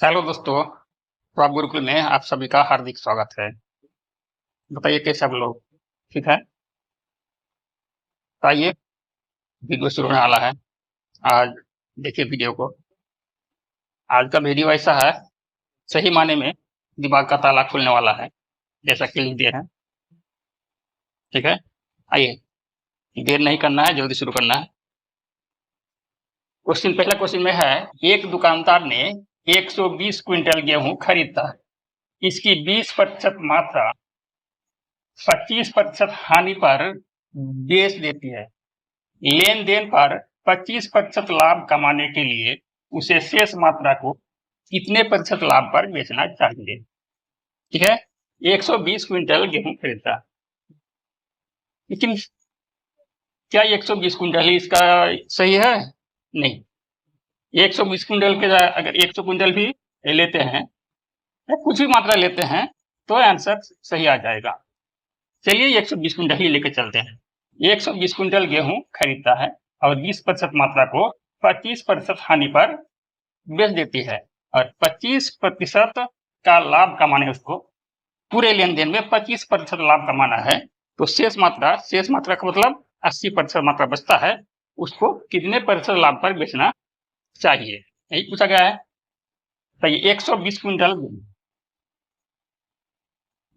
Hello दोस्तों, prop Gurukul में आप सभी का हार्दिक स्वागत है। बताइए कैसे आप लोग ठीक है? तो आइए, वीडियो शुरू होने वाला है। आज देखिए वीडियो को। आज का वीडियो ऐसा है, सही मायने में दिमाग का ताला खुलने वाला है, जैसा कि लिख दिए हैं। ठीक है, आइए, देर नहीं करना है, जल्दी शुरू करना है। पहला क्वेश्चन में है, एक दुकानदार ने 120 क्विंटल गेहूं खरीदा है। इसकी 20% मात्रा 25% हानि पर बेच देती है। लेन देन पर 25% लाभ कमाने के लिए उसे शेष मात्रा को कितने प्रतिशत लाभ पर बेचना चाहिए? ठीक है, 120 क्विंटल गेहूं खरीदा, लेकिन क्या 120 क्विंटल ही इसका सही है? नहीं, 120 क्विंटल के अगर 100 क्विंटल भी लेते हैं या कुछ भी मात्रा लेते हैं तो आंसर सही आ जाएगा। चलिए 120 क्विंटल ही लेकर चलते हैं। 120 क्विंटल गेहूं खरीदता है और 20% मात्रा को 25% हानि पर बेच देती है और 25% का लाभ कमाने उसको पूरे लेन देन में 25% लाभ कमाना है। तो शेष मात्रा का मतलब 80% मात्रा बचता है, उसको कितने प्रतिशत लाभ पर बेचना चाहिए, यही पूछा गया है। तो ये 120 क्विंटल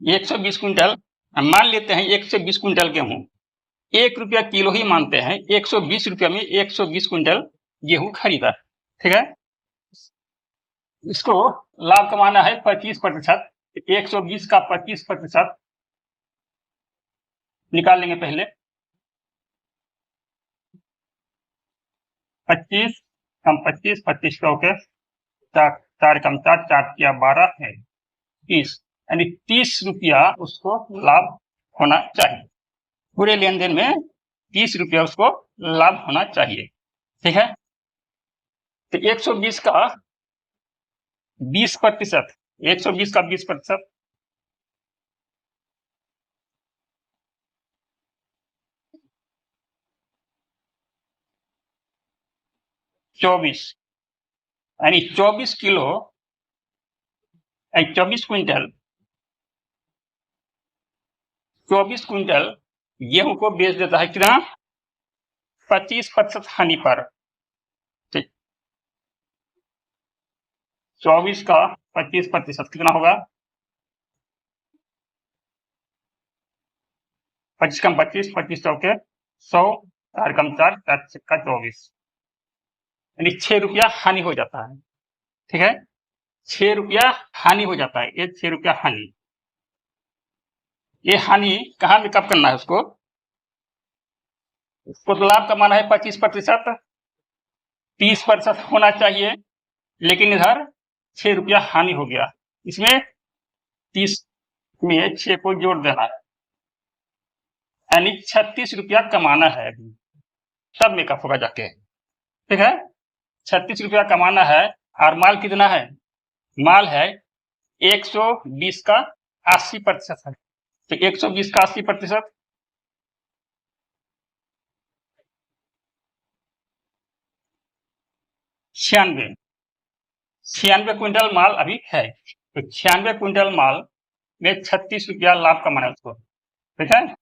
120 क्विंटल मान लेते हैं, 120 क्विंटल गेहूं 1 रुपया किलो ही मानते हैं, 120 रुपया में 120 क्विंटल गेहूं खरीदा। ठीक है, इसको लाभ कमाना है 25%। 120 का 25% निकाल लेंगे पहले। 25 कम 25, 25 का होके 4 कम 4, 4 किया 12 है 30, यानी 30 रुपया उसको लाभ होना चाहिए। पूरे लेन देन में 30 रुपया उसको लाभ होना चाहिए। ठीक है, तो 120 का 20%, 120 का 20%, 24, यानी 24 किलो 24 क्विंटल 24 क्विंटल गेहूं को बेच देता है कितना? 25% हानि पर। ठीक, 24 का 25% कितना होगा? 25 कम 25, 25 चौके 100, 4 कम 4, 4 छक्का 24, यानी 6 रुपया हानि हो जाता है। ठीक है, 6 रुपया हानि हो जाता है, ये 6 रुपया हानि। ये हानि कहाँ में कब करना है उसको? उसको तो लाभ कमाना है 25%, 30% होना चाहिए, लेकिन इधर 6 रुपया हानि हो गया। इसमें 30 में 6 को जोड़ देना है, यानी 36 रुपया कमाना है अभी, तब मेकअप होगा जाके। ठीक है, 36 रुपया कमाना है और माल कितना है? माल है 120 का 80% है। तो 120 का 80%, 96, 96 क्विंटल माल अभी है। तो 96 क्विंटल माल में 36 रुपया लाभ कमाना है उसको। ठीक है,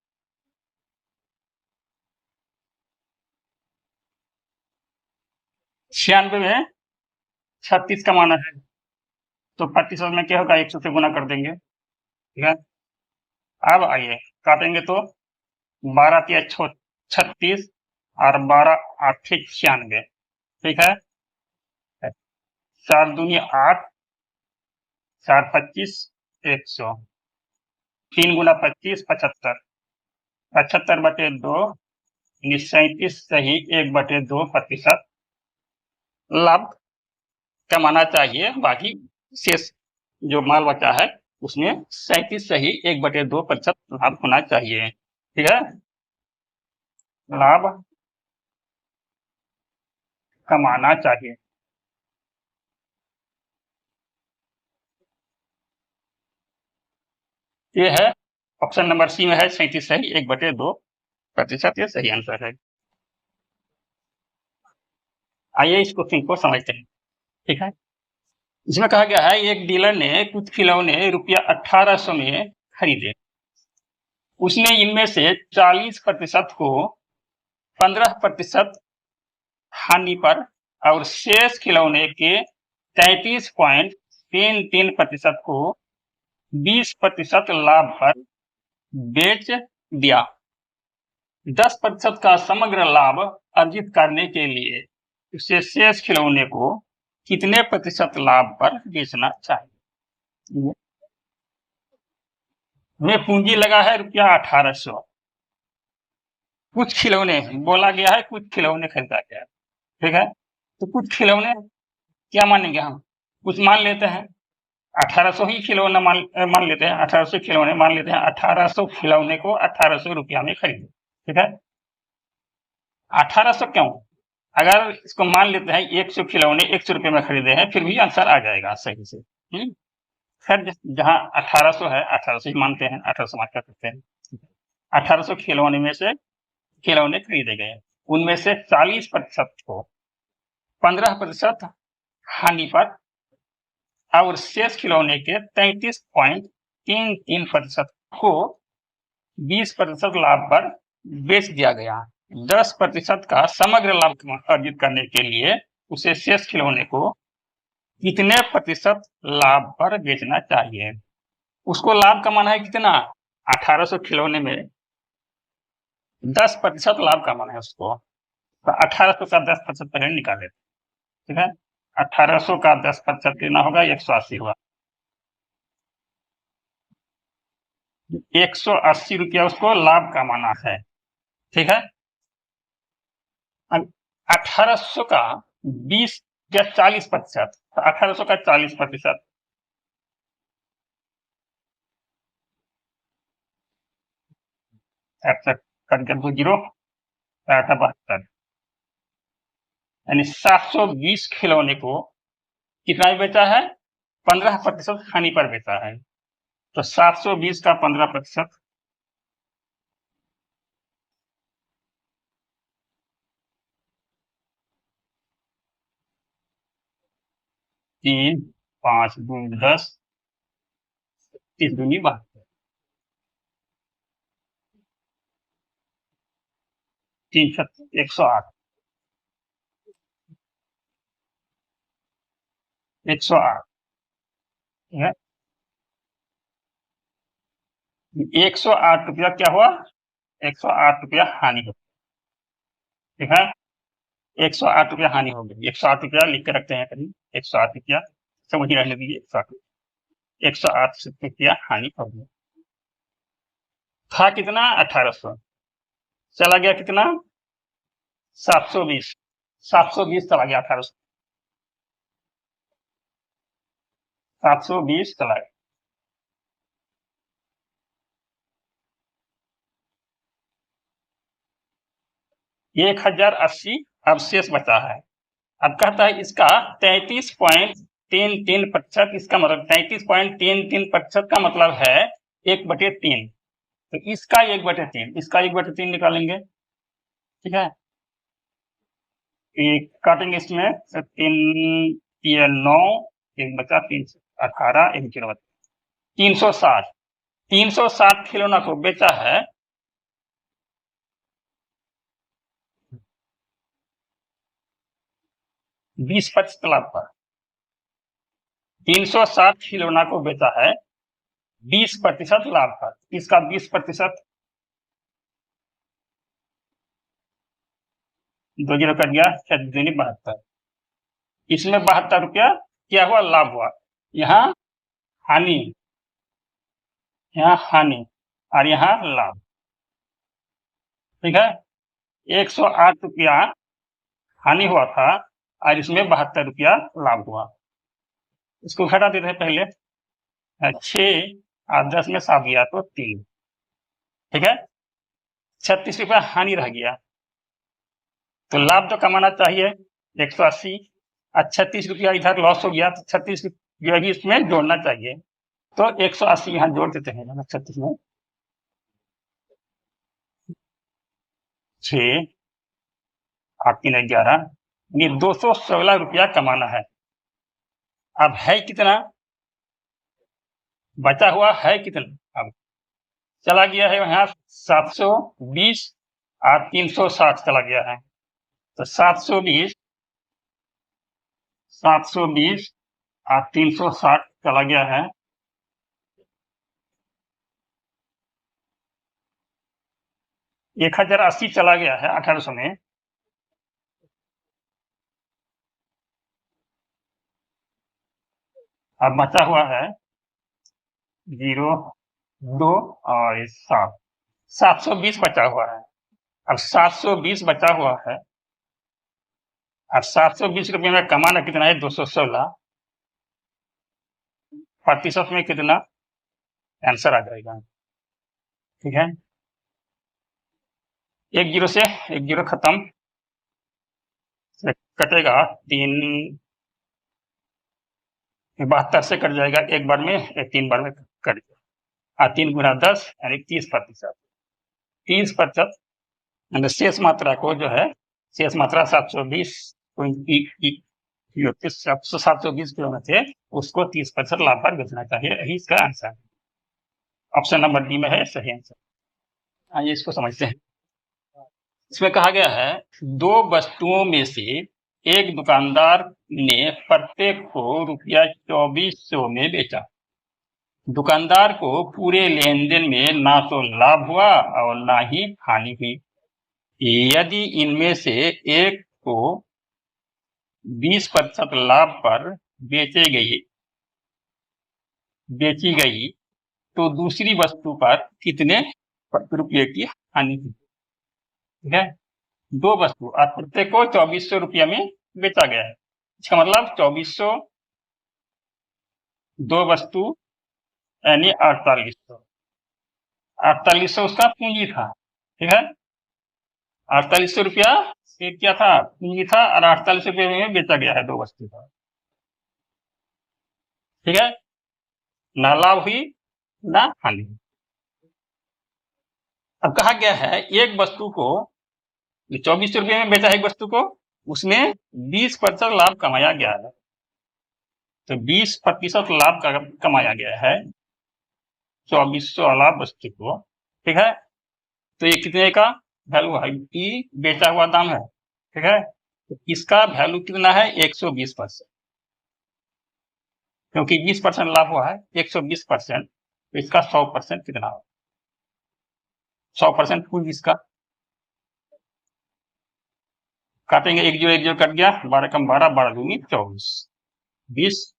96 में 36 कमाना है, तो 25 में क्या होगा? 100 से गुना कर देंगे। ठीक है, अब आइए काटेंगे तो 12 तिया 36 और 12 8 96। ठीक है, 4 दूनी 8, 4 25, 100, 3 गुना 25 75, 75 बटे 2 37 सही 1/2% लाभ कमाना चाहिए। बाकी शेष जो माल बचा है उसमें 37 सही 1/2% लाभ होना चाहिए। ठीक है, लाभ कमाना चाहिए। ये है ऑप्शन नंबर सी में है 37 सही 1/2%, ये सही आंसर है। आइए इस क्वेश्चन को समझते हैं। ठीक है, इसमें कहा गया है एक डीलर ने कुछ खिलौने रुपया 1800 में खरीदे। उसने इनमें से 40% को 15% हानि पर और शेष खिलौने के 33.33% को 20% लाभ पर बेच दिया। 10% का समग्र लाभ अर्जित करने के लिए उसे शेष खिलौने को कितने प्रतिशत लाभ पर बेचना चाहिए? में पूंजी लगा है रुपया 1800। कुछ खिलौने बोला गया है, कुछ खिलौने खरीदा गया है, ठीक है। तो कुछ खिलौने क्या मानेंगे हम? कुछ मान लेते हैं 1800 ही खिलौना मान लेते हैं, 1800 खिलौने मान लेते हैं। 1800 खिलौने को 1800 रुपया में खरीदे, ठीक है। 1800 क्यों? अगर इसको मान लेते हैं 100 खिलौने 100 रुपये में खरीदे हैं, फिर भी आंसर आ जाएगा सही से। खैर जहां 1800 है 1800 ही मानते हैं, 1800 मान कर सकते हैं। 1800 खिलौने में से खिलौने खरीदे गए, उनमें से 40% को 15% हानि पर और शेष खिलौने के 33.33% को 20% लाभ पर बेच दिया गया। 10% का समग्र लाभ अर्जित करने के लिए उसे शेष खिलौने को कितने प्रतिशत लाभ पर बेचना चाहिए? उसको लाभ कमाना है कितना? 1800 खिलौने में 10% लाभ कमाना है उसको, तो 1800 का 10% पहले निकाले, ठीक है। 1800 का 10% कितना होगा? 180 हुआ। 180 रुपया उसको लाभ कमाना है, ठीक है। 1800 का 20 या 40%, 1800 का 40%, करके 2 जीरो 72, यानी 720 खिलौने को कितना बेचा है? 15% हानि पर बेचा है। तो 720 का 15%, 3 5 2 10 30 दूनी 72, 3 108, 108, ठीक है। 108 रुपया क्या हुआ? 108 रुपया हानि हो, ठीक है। 108 रुपया हानि हो गई। 108 रुपया लिख के रखते हैं कहीं, 108 रुपया समझ ही रहने दीजिए। 108 रुपया हानि हो गई। था कितना? 1800, चला गया कितना? 720, 720 चला गया। 1800 720 चला गया। 1080 अब शेष बचा है। अब कहता है इसका 33.33%, इसका मतलब 33.33% का मतलब है 1/3। तो इसका 1/3, इसका 1/3 निकालेंगे, ठीक है। एक काटेंगे इसमें 3 ये 9, एक बचा 3 18, एक 0 बचा 360। 360 खिलौना को बेचा है 20% लाभ पर। 360 खिलौना को बेचा है 20% लाभ पर। इसका 20%, 2 जीरो कट गया, 72। इसमें 72 रुपया क्या हुआ? लाभ हुआ। यहाँ हानि, यहाँ हानि और यहाँ लाभ, ठीक है। 108 रुपया हानि हुआ था और इसमें 72 रुपया लाभ हुआ। इसको घटा देते हैं पहले, 6 और 10 में 7 गया तो 3, ठीक है। 36 रुपया हानि रह गया, तो लाभ तो कमाना चाहिए 180, और 36 रुपया इधर लॉस हो गया, तो 36 रुपया भी इसमें जोड़ना चाहिए। तो 180 यहाँ जोड़ देते हैं 36 में। 6 8 3 11, ये 216 रुपया कमाना है। अब है कितना, बचा हुआ है कितना, अब चला गया है यहाँ 720 और 360 चला गया है, तो 720 और 360 चला गया है, 1080 चला गया है 1800 में। अब बचा हुआ है 0, 2 और 7, 720 बचा हुआ है। अब 720 बचा हुआ है, अब 720 रुपये में कमाना कितना है, 216, प्रतिशत में कितना आंसर आ जाएगा। ठीक है, 1 जीरो से 1 जीरो खत्म, कटेगा 3, 72 से कट जाएगा एक बार में, 3 बार में कट जाएगा, 3 गुना 10 यानी 30%, 30% शेष मात्रा को जो है, शेष मात्रा 720 720 किलो में थे, उसको 30% लाभ पर बेचना चाहिए, यही इसका आंसर है। ऑप्शन नंबर डी में है सही आंसर। आइए इसको समझते हैं। इसमें कहा गया है 2 वस्तुओं में से एक दुकानदार ने प्रत्येक को रुपया 2400 में बेचा। दुकानदार को पूरे लेन देन में ना तो लाभ हुआ और ना ही हानि हुई। यदि इनमें से एक को 20% लाभ पर बेची गई तो दूसरी वस्तु पर कितने रुपये की हानि हुई। ठीक है, 2 वस्तु और प्रत्येक को 2400 रुपया में बेचा गया है, इसका मतलब 2400, 2 वस्तु यानी 4800 उसका पूंजी था। ठीक है, 4800 रुपया क्या था, पूंजी था, और 48 रुपये में बेचा गया है 2 वस्तु का। ठीक है, ना लाभ हुई ना हानि। अब कहा गया है एक वस्तु को 2400 रुपये में बेचा है, एक वस्तु को, उसमें 20% लाभ कमाया गया है, तो 20% लाभ कमाया गया है 2400 लाभ वस्तु को। ठीक है, तो ये कितने का वैल्यू है, ई बेचा हुआ दाम है। ठीक है, तो इसका वैल्यू कितना है, 120%, क्योंकि 20% लाभ हुआ है, 120%, तो इसका 100% कितना हो, 100% पूंजी इसका। काटेंगे, 1 जीरो कट गया, 12 कम 12, 12 दूनी 24, 20,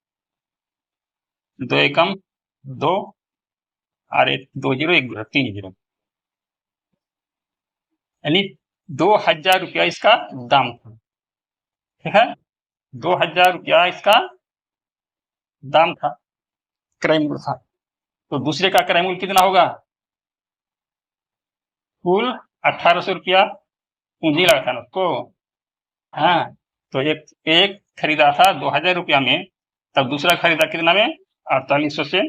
2 एकम 2, और 2 जीरो 1 जीरो 3 जीरो, यानी 2000 रुपया इसका दाम था। ठीक है, 2000 रुपया इसका दाम था, क्रय मूल्य था। तो दूसरे का क्रय मूल्य कितना होगा, कुल 1800 रुपया पूंजी लगा था ना उसको। हाँ, तो एक खरीदा था 2000 रुपया में, तब दूसरा खरीदा कितना में, 4800 से।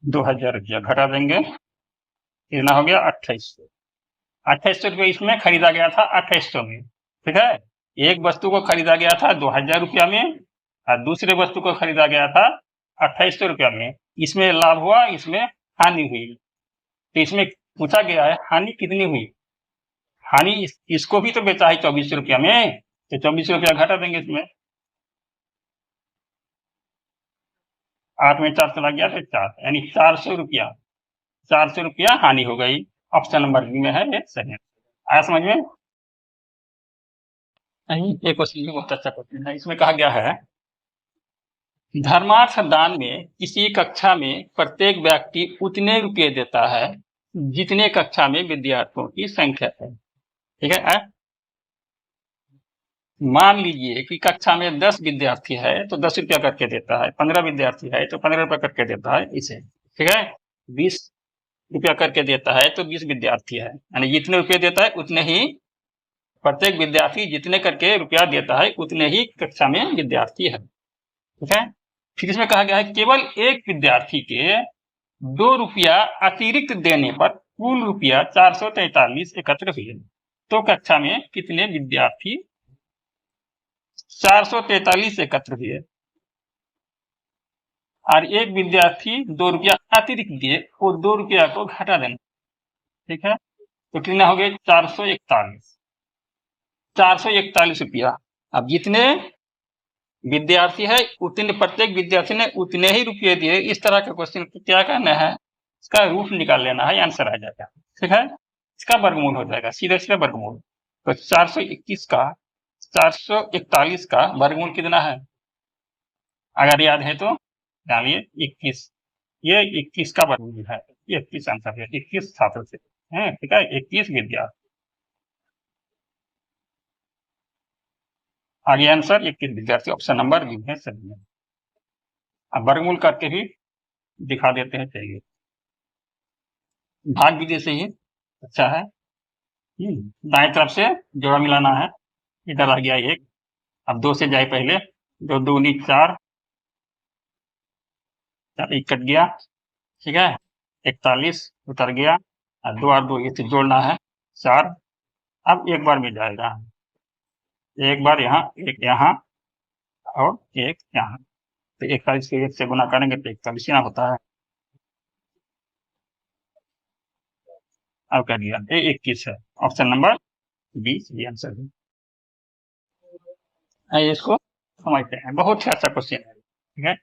दो 2000 रुपया घटा देंगे, कितना हो गया, 2800। 2800 रुपये इसमें खरीदा गया था 2800 में। ठीक है, एक वस्तु को खरीदा गया था 2000 रुपया में, और दूसरे वस्तु को खरीदा गया था 2800 रुपया में। इसमें लाभ हुआ, इसमें हानि हुई, तो इसमें पूछा गया है हानि कितनी हुई। हानि इसको भी तो बेचा है 2400 रुपया में, तो 2400 रुपया घटा देंगे इसमें, 8 में 4 चला गया तो 4, यानी 400 रुपया, 400 रुपया हानि हो गई। ऑप्शन नंबर बी में है ये सही है। आया समझ में? एक क्वेश्चन बहुत अच्छा क्वेश्चन है, इसमें कहा गया है धर्मार्थ दान में किसी कक्षा में प्रत्येक व्यक्ति उतने रुपये देता है जितने कक्षा में विद्यार्थियों की संख्या है। ठीक है, मान लीजिए कि कक्षा में 10 विद्यार्थी है तो 10 रुपया करके देता है, 15 विद्यार्थी है तो 15 रुपया करके देता है इसे। ठीक है, 20 रुपया करके देता है तो 20 विद्यार्थी है, यानी जितने रुपये देता है उतने ही, प्रत्येक विद्यार्थी जितने करके रुपया देता है उतने ही कक्षा में विद्यार्थी है। ठीक है, फिर इसमें कहा गया है केवल एक विद्यार्थी के 2 रुपया अतिरिक्त देने पर कुल रुपया 443 एकत्र हुए। तो कक्षा में कितने विद्यार्थी 443 एकत्र हुए और एक विद्यार्थी 2 रुपया अतिरिक्त दिए, वो 2 रुपया को घटा देना। ठीक है, तो कितना हो गया 441 रुपया। अब जितने विद्यार्थी है उतने, प्रत्येक विद्यार्थी ने उतने ही रुपये दिए। इस तरह का क्वेश्चन क्या करना है, इसका रूट निकाल लेना है, आंसर आ जाएगा। ठीक है, इसका वर्गमूल हो जाएगा, सीधे सीधे वर्गमूल। तो 441 का वर्गमूल कितना है, अगर याद है तो डालिए 21। ये 21 का वर्गमूल है, 21 आंसर है, 21 छात्र से है। ठीक है, 21 विद्यार्थी। आगे आंसर 21 विद्यार्थी, ऑप्शन नंबर बी है सही है। अब वर्गमूल करके भी दिखा देते हैं, चाहिए भाग भी जैसे ही अच्छा है। दाएं तरफ से जोड़ा मिलाना है, इधर आ गया 1, अब 2 से जाए पहले, 2 दूनी 4, 1 कट गया। ठीक है, 41 उतर गया, 2 और 2 इसे जोड़ना है 4। अब एक बार में जाएगा, एक बार यहाँ, एक यहाँ और एक यहाँ। तो 41 के 1 से गुना करेंगे तो 41 यहाँ होता है। अब कर दिया, ये 21 है, ऑप्शन नंबर बी ये आंसर है। इसको समझते हैं, बहुत ही अच्छा क्वेश्चन है। ठीक है,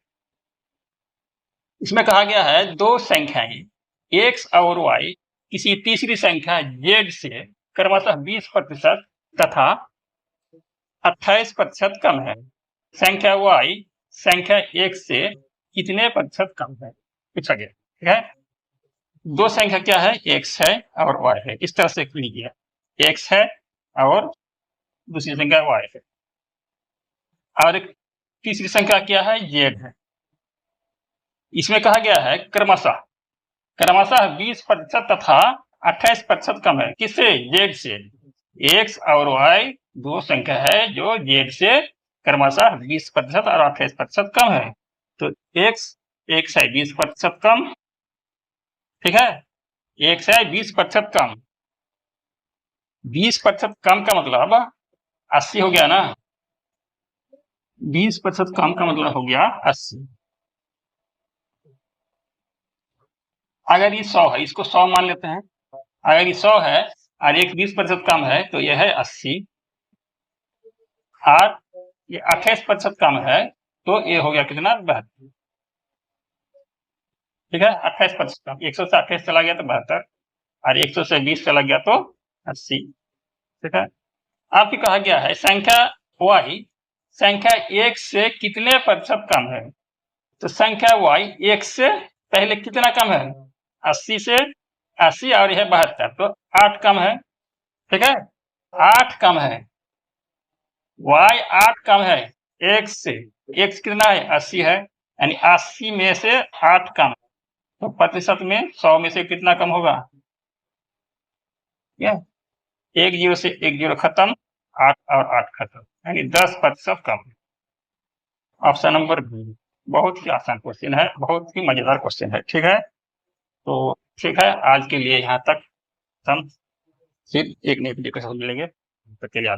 इसमें कहा गया है 2 संख्याएं x और y किसी तीसरी संख्या z से क्रमशः 20% तथा 28% कम है। संख्या y संख्या x से कितने प्रतिशत कम है, पूछा गया। ठीक है, 2 संख्या क्या है, x है और y है, इस तरह से लीजिए, x है और दूसरी संख्या y है, और एक तीसरी संख्या क्या है, z है। इसमें कहा गया है क्रमशः 20% तथा 28% कम है, किससे, z से। x और y 2 संख्या है जो z से क्रमशः 20% और 28% कम है। तो x है 20% कम, ठीक है, x है 20% कम। 20% कम का मतलब 80 हो गया ना, 20% कम का मतलब हो गया 80। अगर ये 100 है, इसको 100 मान लेते हैं। अगर ये 100 है और एक 20% कम है तो यह है 80, और ये 28% कम है तो ये हो गया कितना, 72। ठीक है, 28% कम, 100 से 28 चला गया तो 72, और 100 से 20 चला गया तो 80। ठीक है, आपको कहा गया है संख्या y संख्या 1 से कितने प्रतिशत कम है। तो संख्या y 1 से पहले कितना कम है, 80 से, 80 और यह 72, तो 8 कम है। ठीक है, 8 कम है, y 8 कम है 1 से। x कितना है, 80 है, यानी 80 में से 8 कम, तो प्रतिशत में 100 में से कितना कम होगा, एक 0 से 1 0 खत्म, 8 और 8 खत्म, यानी 10% कम। ऑप्शन नंबर बी, बहुत ही आसान क्वेश्चन है, बहुत ही मजेदार क्वेश्चन है। ठीक है, तो ठीक है, आज के लिए यहाँ तक, हम फिर एक नई वीडियो के साथ मिलेंगे, तब तक के लिए